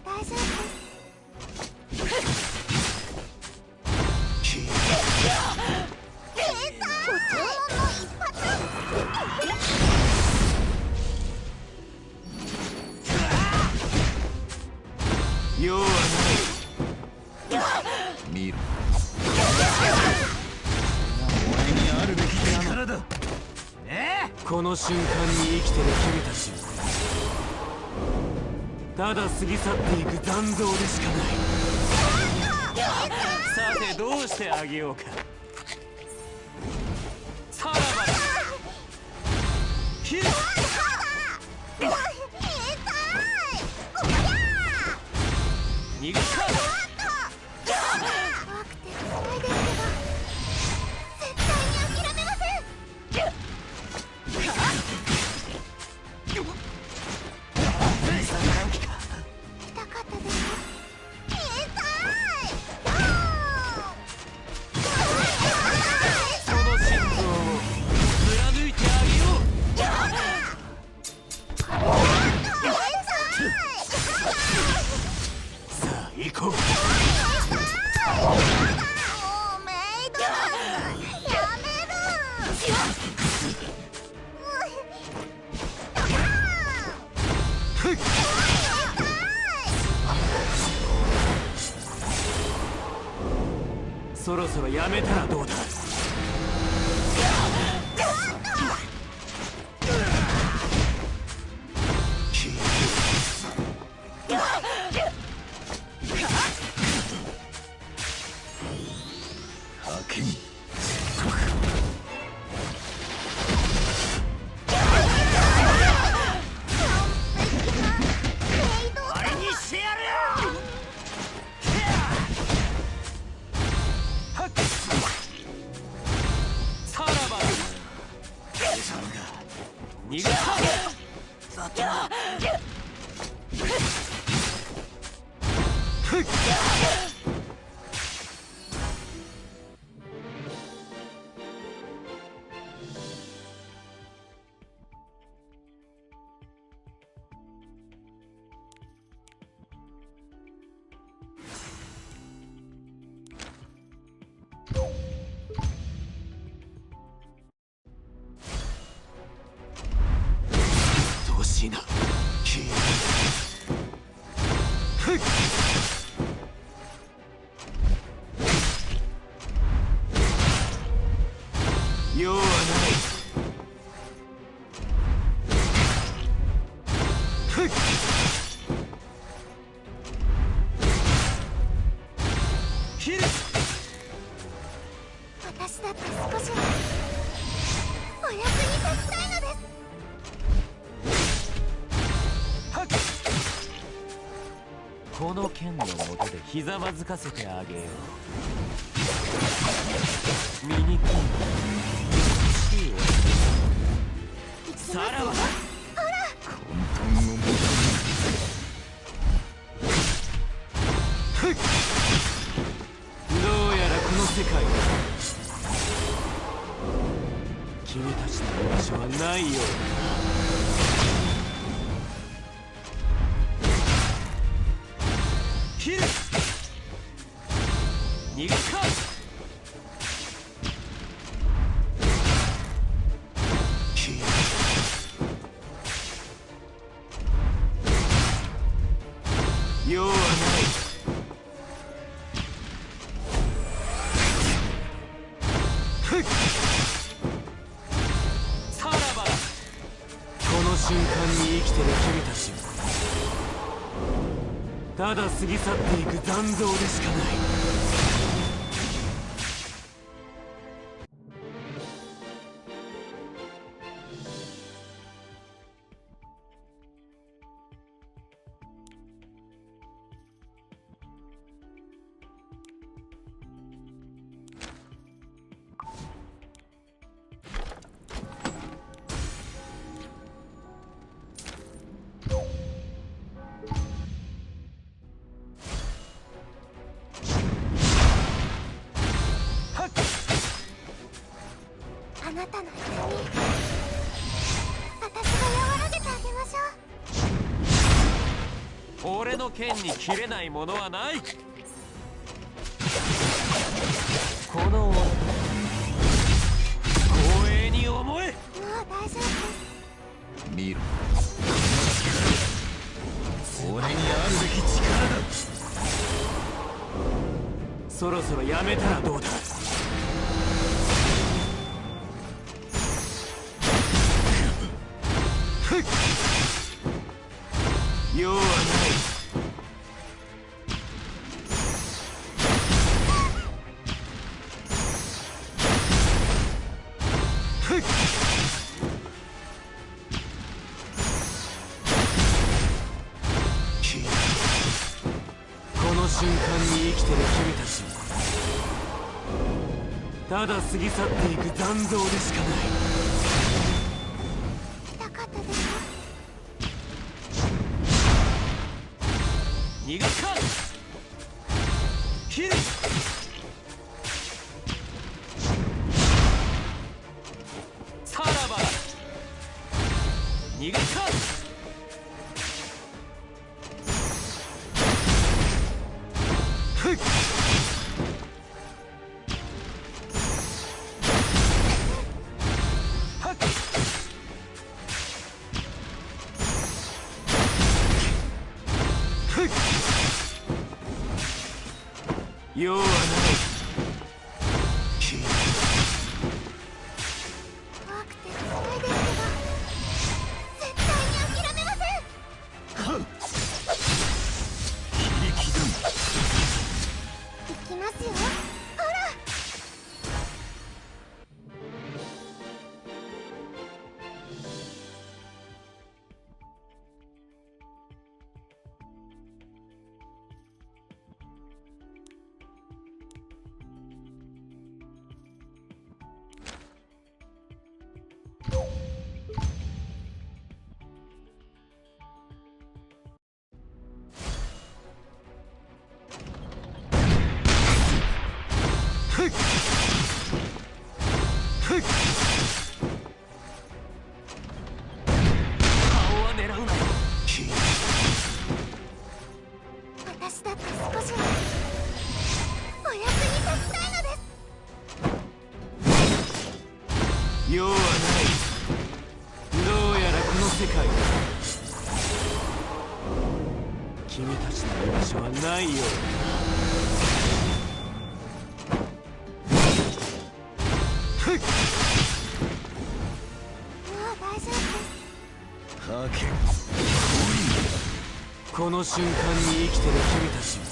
大丈夫です。用はない。見ろ。俺にあるべき力だ。この瞬間に生きてる君たちただ過ぎ去っていく残像でしかない。さてどうしてあげようか。さらばだ。切る。逃がさない。怖くて辛いですけど絶対に諦めません。痛かったです。その心臓を貫いてあげよう。さあ行こう。メイドやめる。そろそろやめたらどうだ。逃がさどうしな。用はない。切る。私だって少しはお役に立ちたいのです。この剣の下でひざまずかせてあげよう。醜い美しいわ。さらばだ。混沌の元どうやらこの世界は君たちの居場所はないようだ。切る。逃がすか。用はない。さらばだ。この瞬間に生きてる君たちただ過ぎ去っていく残像でしかない。俺の剣に切れないものはない。この俺光栄に思え。もう大丈夫です。見ろ、俺にあるべき力だ。そろそろやめたらどうだ。用はない。この瞬間に生きてる君たちはただ過ぎ去っていく残像でしかない。痛かったですか？逃がすか。切る。さらばだ。逃がすか。ふっ。はっ。ふっ。用はない。怖くて辛いですけど、絶対に諦めません。切り刻む。いきますよ。ほら。ふっ。ふっ。顔は狙うなよ。私だって少しはお役に立ちたいのです。用はない。どうやらこの世界は君たちの居場所はないようだ。ふっ。もう大丈夫です。はけ。この瞬間に生きてる君たちは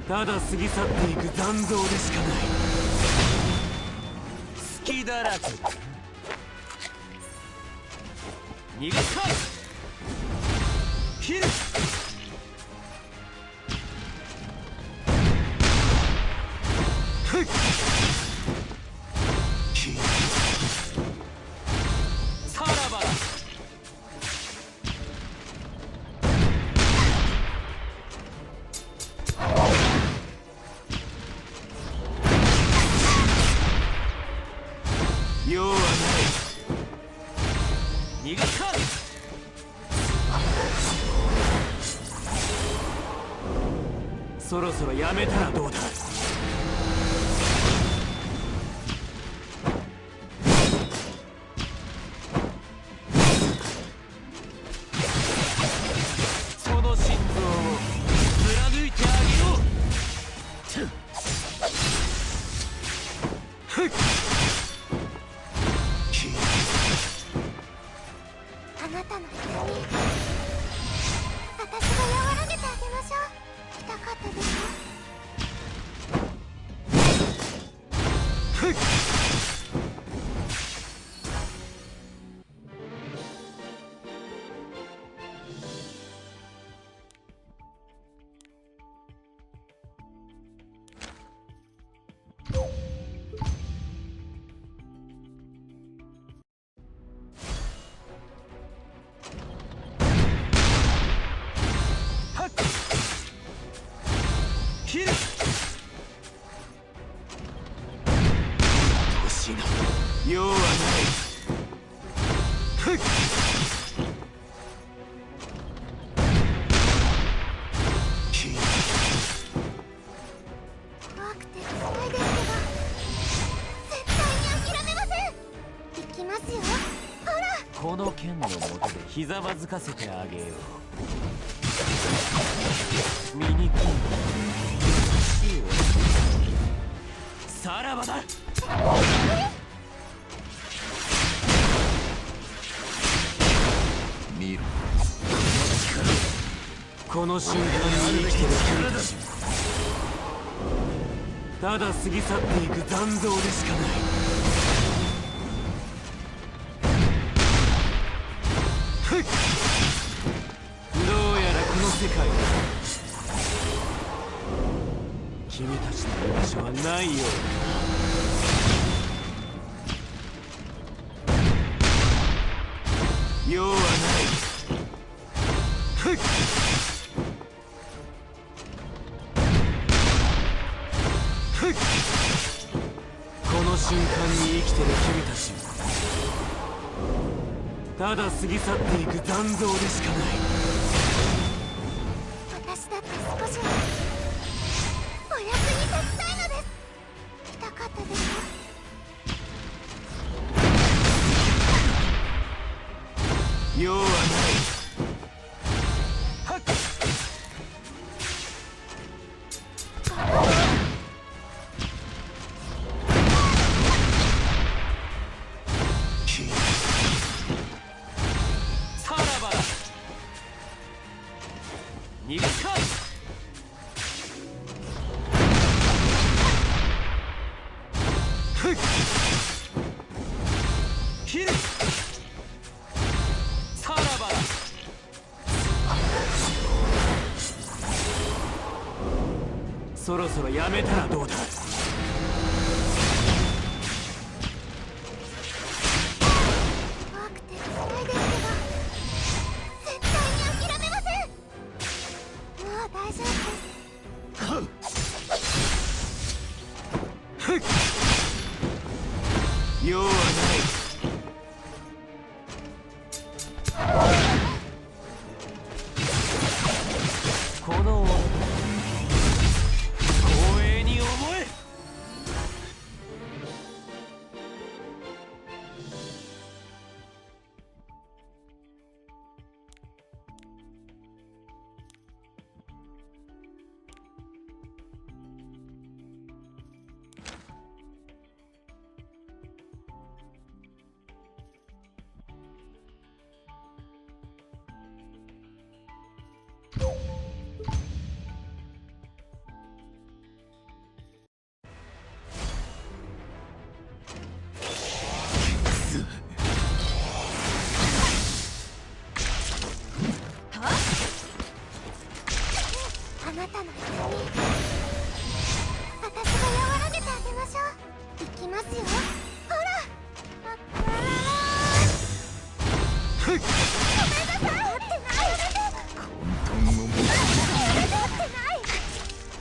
ただ過ぎ去っていく残像でしかない。隙だらず。逃がすか。切る。ふっ。さらばだ。用はない。逃がすか。そろそろやめたらどうだ。その心臓を貫いてあげよう。ふっ。あなたの痛み、私が和らげてあげましょう。痛かったですか？剣の下でひざまずかせてあげよう。ミニコンボ死をさらばだ。見ろ。この瞬間に生きてる君たちはただ過ぎ去っていく残像でしかない。どうやらこの世界は君たちの居場所はないようだ。用はない。この瞬間に生きてる君たちはただ過ぎ去っていく残像でしかない。私だって少しはお役に立ちたいのです。来たかったですよ。用はない。はっさらばだ。逃げか。ふっ切る。さらばだ。そろそろやめたらどうだ。怖くて辛いですけど絶対に諦めません。もう大丈夫です。用はない。この光栄に思え。あなたの痛み私が和らげてあげましょう。いきますよ。ほらごめんなさい。合ってない混沌をも合ってない。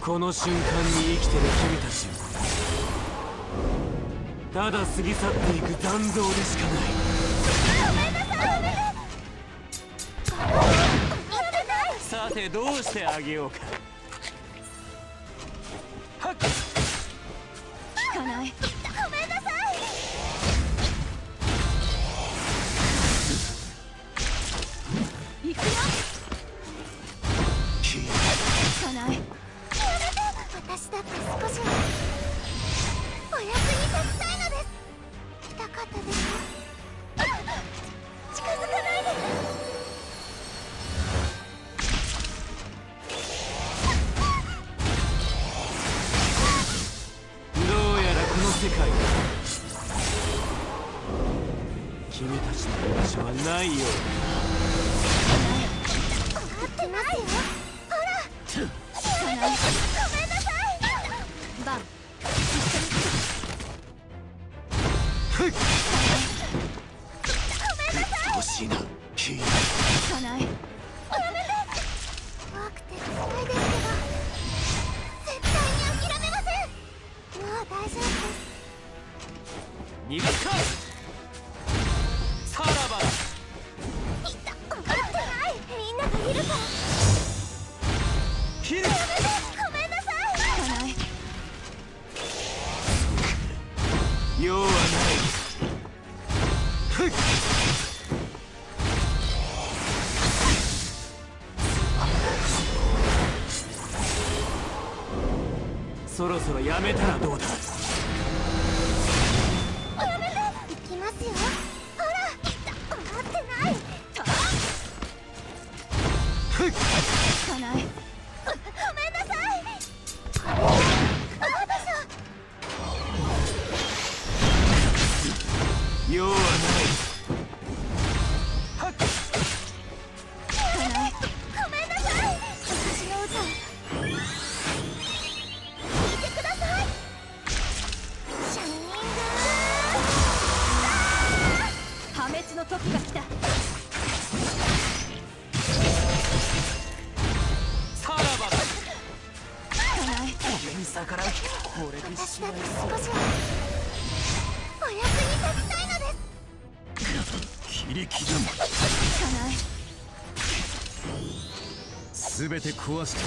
この瞬間に生きてる君たちはただ過ぎ去っていく残像でしかない。ごめんなさい。合ってない。さてどうしてあげようか。はっ効かない。ごめんなさい。行くよ。効かない。やめて。私だって少しはお役に立ちたいのです。来たかったですよ。近づかないで。世界君たちの居場所はないよう合ってますよ。ほら効かない。ごめんなさい。バンふっごめんなさい。欲しいなキー効かない。やめて。怖くて辛いですけど絶対に諦めません。もう大丈夫です。逃げか。さらばだ。いた。合ってない。みんながいるから。切る。やめて。ごめんなさい。効かない。用はない。ふっそろそろやめたらどうだ。行きますよ。ほら終わってない。ふっ効かない。ごめんなさい。用はない。はっ効かない。ごめんなさい。私の歌聞いてください。シャイニング破滅の時が来た。さらばだ。効かない。上に逆らう気か。これで私だってしまいそう。少しはお役に立ちたいのです。切り刻効かない。む全て壊して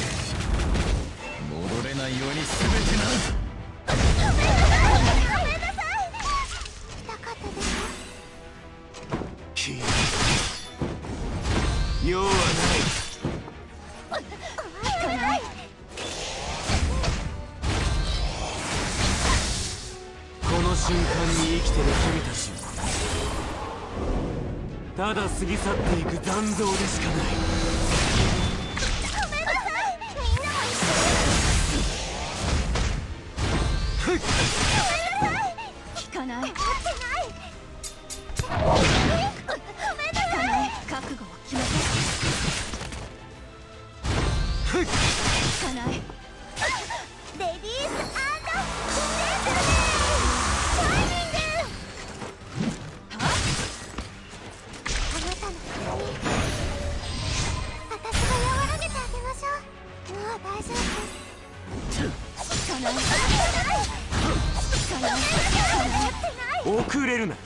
戻れないように全てな。ごめんなさい。痛かったですか。消える。用はない。効かない。この瞬間に生きてる君たちをただ過ぎ去っていく残像でしかない。ごめんなさい。みんなも一緒に。ふっ効かない。終わってない。ごめんなさい。覚悟を決めて。ふっ効かない。レディースジェントルメンシャイニング。あなたのために私が和らげてあげましょう。もう大丈夫です。効かない。効かない。終わってない。遅れるな。効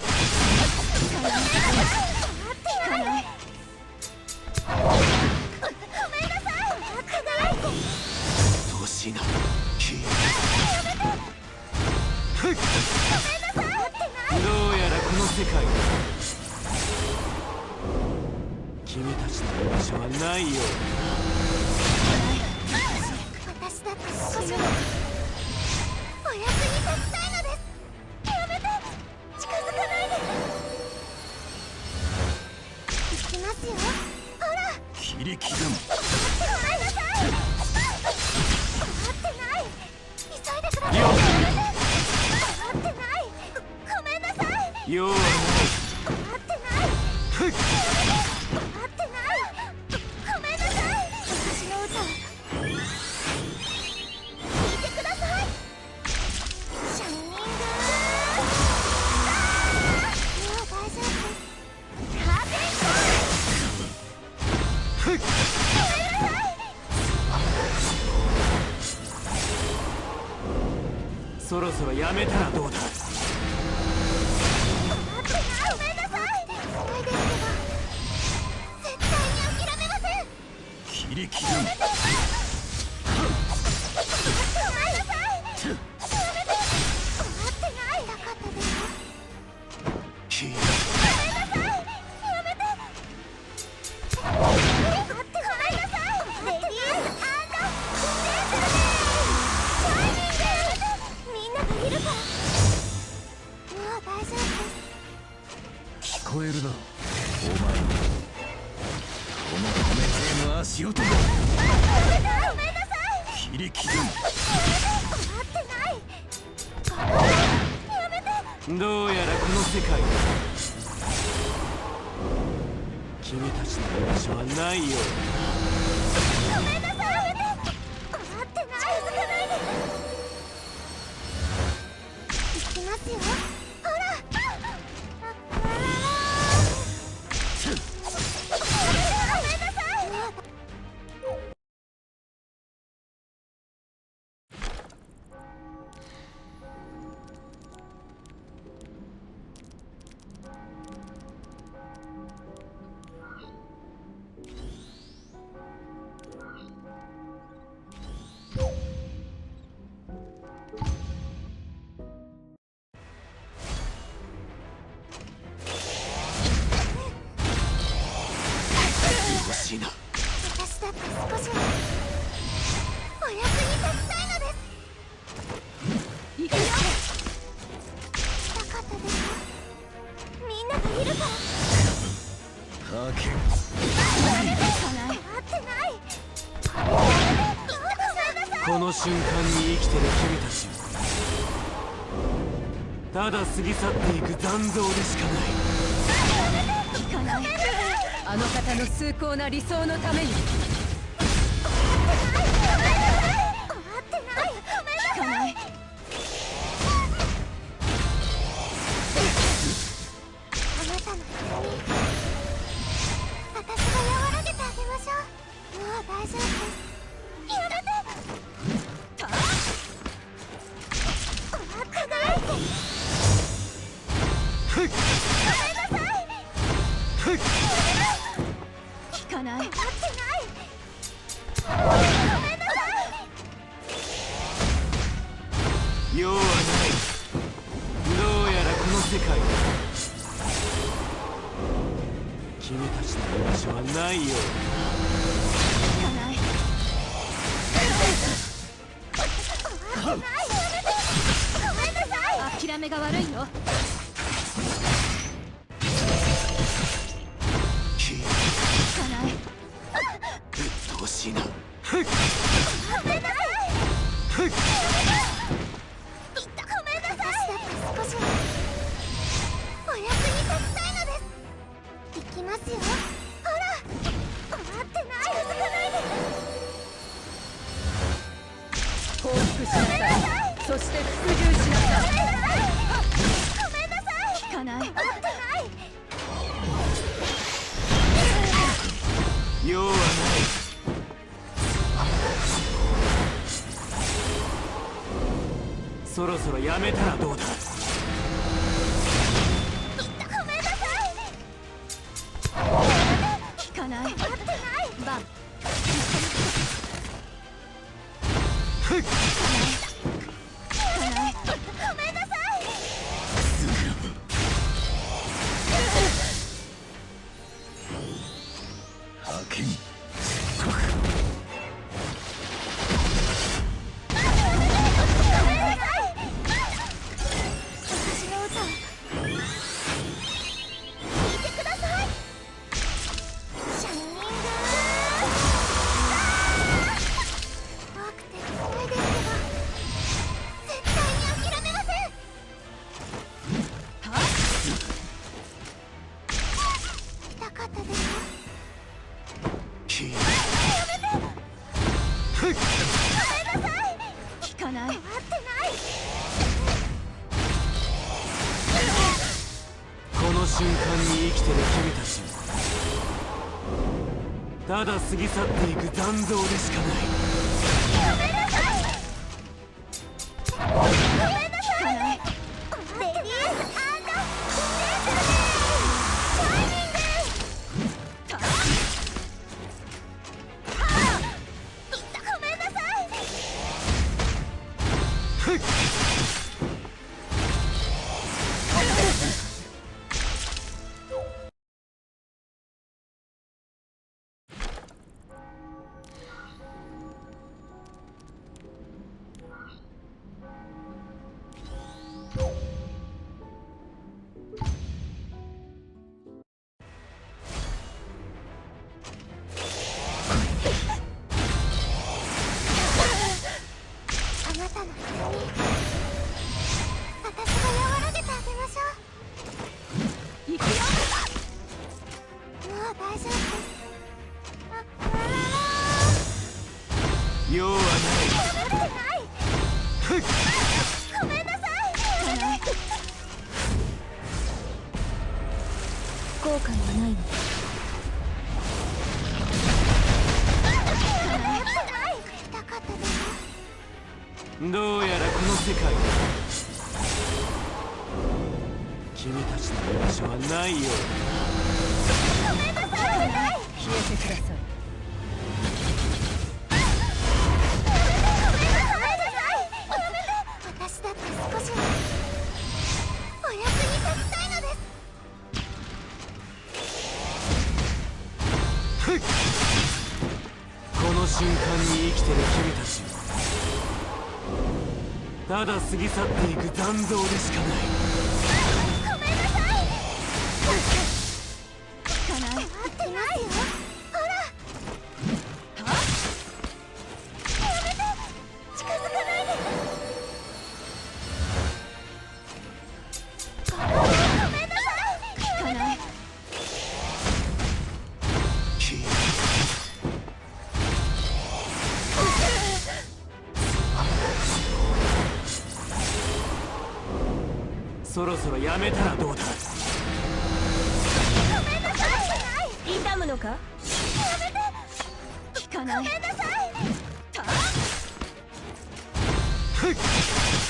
かない。終わってない。ごめんなさい。輝いて。どうしな。消える。ふっ終わってない。どうやらこの世界に君たちの居場所はないよう私だって少しはお役に立ちたいのです。やめて。近づかないで。行きますよ。ほら切り刻むごめんなさい。終わってない。急いでください。よ終わってない。ごめんなさい。用はない。終わってない。ふっ終わってない。ごめんなさい。私の歌聞いてください。シャイニングもう大丈夫です。カーテンコール。ふっごめんなさい。そろそろやめたらどうだ。ごめんなさい。辛いですけど絶対に諦めません。切り刻むごめんなさい。やめて。終わってない。なかったですか。消える。ごめんなさい。やめて。終わってごめんなさい。レディースジェントルシャイニング。みんながいるから。もう大丈夫です。聞こえるなお前この破滅への足音だ。ごめんなさい。切り刻む終わってない。やめて。どうやらこの世界に君たちの居場所はないようごめんなさい。終わってない。近づかないで。行きますよ。ほらごめんなさい。この瞬間に生きてる君たちただ過ぎ去っていく残像でしかない。聞かない。あの方の崇高な理想のために。聞かない。あなたの痛み、私が和らげてあげましょう。もう大丈夫です。やめて。怖くない。ごめんなさい。聞かない。待ってない。ごめんなさい。用はない。どうやらこの世界君たちの居場所はないよう聞かない。ごめんなさい。諦めが悪いよ。聞聞かない。ぶっ通しいな。ごめんなさい。ごめんなさい。私だって少しはお役に立ちたいのです。行きますよ。ほら、待ってない。近づかないで。降伏しなさい。そして服従しなさい。ごめんなさい。聞かない。待ってない。用はない。そろそろやめたらどうだ。ごめんなさい。聞かない。待ってない。バン。ふっ聞かない。ごめんなさい。派遣私の歌を聞いてください。シャイニング怖くて辛いですけど絶対に諦めません。痛かったですか？きごめんなさい。聞かない。待ってない。この瞬間に生きてる君たちただ過ぎ去っていく残像でしかない。ごめんなさい。聞かない。レディースジェントルメンシャイニングごめんなさい。ふっあなたの痛み、私が和らげてあげましょ行くよ。う。もう大丈夫です。用はない。待ってない。ふっごめんなさい。聞かない。後悔はないの。痛かったですか？どうやらこの世界君たちの居場所はないよう消えてください。私だって少しはお役に立ちたいのです。ふっこの瞬間に生きてる君たちただ過ぎ去っていく残像でしかない。ごめんなさい。聞かない。待ってないよ。ほら。やめて。そろそろやめたらどうだ。痛むのか？聞かない。ごめんなさい。聞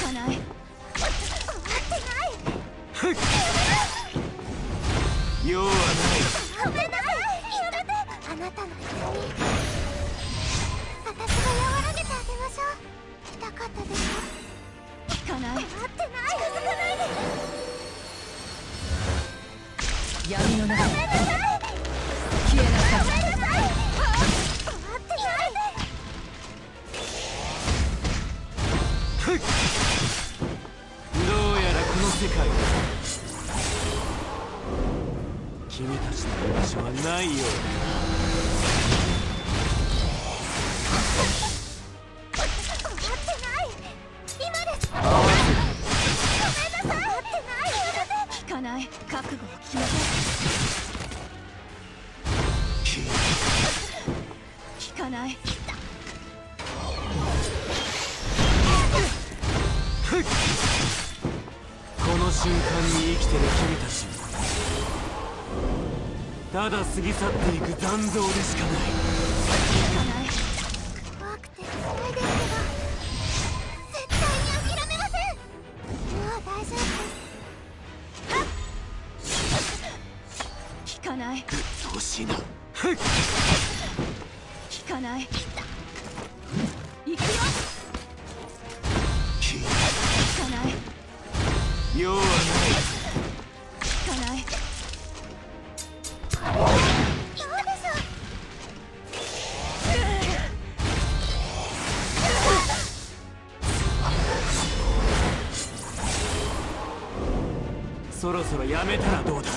かない。終わってない。用はない。ごめんなさい。やめて。あなたの痛み、私が和らげてあげましょう。痛かったでしょ。聞かない。終わってない。近づかないで。闇の中ごめんなさい。消えなさい。ごめんなさい。終わってない。どうやらこの世界は君たちの居場所はないようだ。終わってない。今です。合わせごめんなさい。終わってない。聞かない。覚悟を決めて。聞かない。この瞬間に生きてる君たちただ過ぎ去っていく残像でしかない。聞かない。怖くて辛いですけど、絶対に諦めません。もう大丈夫です。聞かない。うっとうしいな。聞かない。行くよ。聞かない。用はない。聞かない。どうでしょう。そろそろやめたらどうだ。